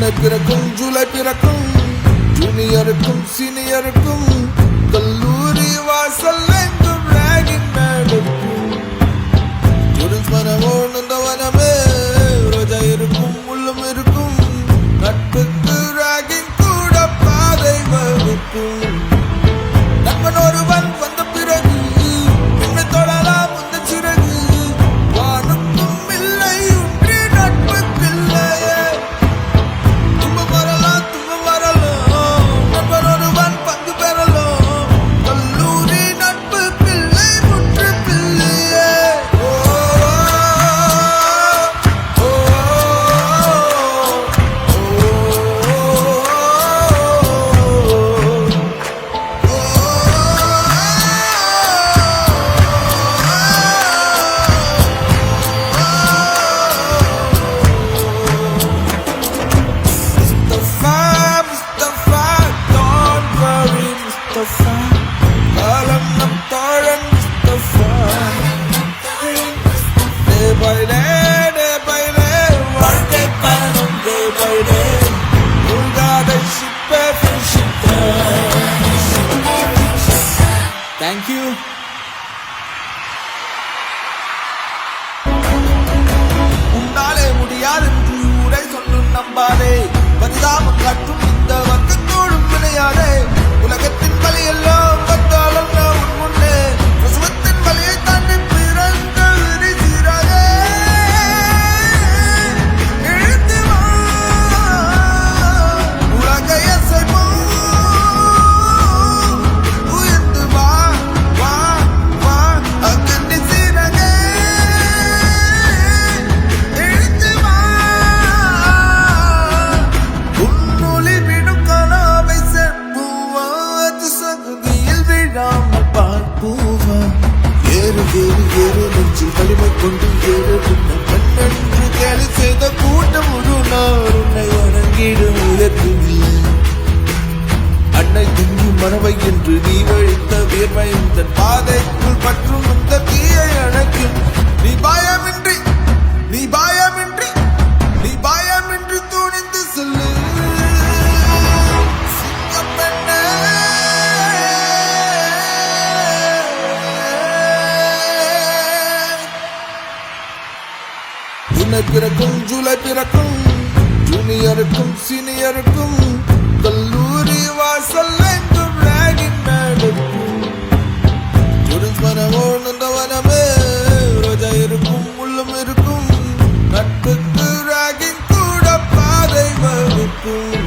பிறக்கும் ஜூலை பிறக்கும் ஜூனியருக்கும் சீனியருக்கும் கல்லூரி வாசல் எங்கும் ராகிங் நடக்கும். ஸ்டூடெண்ட்ஸ் மனமோ நந்தவனமே ரோஜா இருக்கும் முள்ளும் இருக்கும். நட்புக்கு ராகிங் கூட பாதை வகுக்கும். நண்பன் ஒருவன் வந்த பிறகு என்னை தொடலாம் அந்த சிறகு. வானுக்கும் இல்லை ஒன்றி நட்புக்கில்லையே. துன்பம் வரலாம் துன்பம் வரலாம் நண்பன் ஒருவன் பங்கு பெறலாம். கல்லூரி நட்பு பிள்ளை முற்று பிள்ளையே. காலம் நம் தோழன் முஸ்தபா. Day by day வாழ்க்கை பயணம் day by day. மூழ்காத ஷிப்பே ஃப்ரெண்ட்ஷிப். தேங்க்யூ. உன்னாலே முடியாது என்று ஊரை சொல்லும் நம்பாதே. பரிதாபம் காட்டும் இந்த வர்க்கத்தோடும் விளையாடே. உலகத்தின் வழியெல்லாம் வந்தாலும் நான் உன் முன்னே. பிரசவத்தின் வழியை தாண்டி பிறந்த விரிசிறாக எழுந்து வா. உலகை அசைப்போம் உயர்ந்து வா வா வா. அக்கண்ணி சீரக எழுந்து வா. உன்னொளி விடும் கனாவை செப்புவா. அது சகுதியில் விழாமல் பார்ப்பூவா. ஏறு ஏறு ஏறு நெஞ்சில் வலிமை கொண்டு ஏறு. மண்ணென்று கேலி செய்த கூட்டம் ஒரு நாள் உன்னை வணங்கிடும் உயர்த்துவில்லை. அன்னை திங்கி மனவை என்று நீ வழித்த வியர்வை இந்த பாதைக்குள் பற்றும் இந்த தீயை அணைக்கும். நீ பயமின்றி நீ பயமின்றி நீ பயமின்றி துணிந்து சொல்லு சிங்கப்பெண்ணே. ஜூலை பிறக்கும் ஜூலை பிறக்கும் ஜூனியருக்கும் சீனியருக்கும் கல்லூரி வாசல் எங்கும் ராகிங் நடக்கும். ஸ்டூடெண்ட்ஸ் மனமோ நந்தவனமே ரோஜா இருக்கும் முள்ளும் இருக்கும். நட்புக்கு ராகிங் கூட பாதை வகுக்கும்.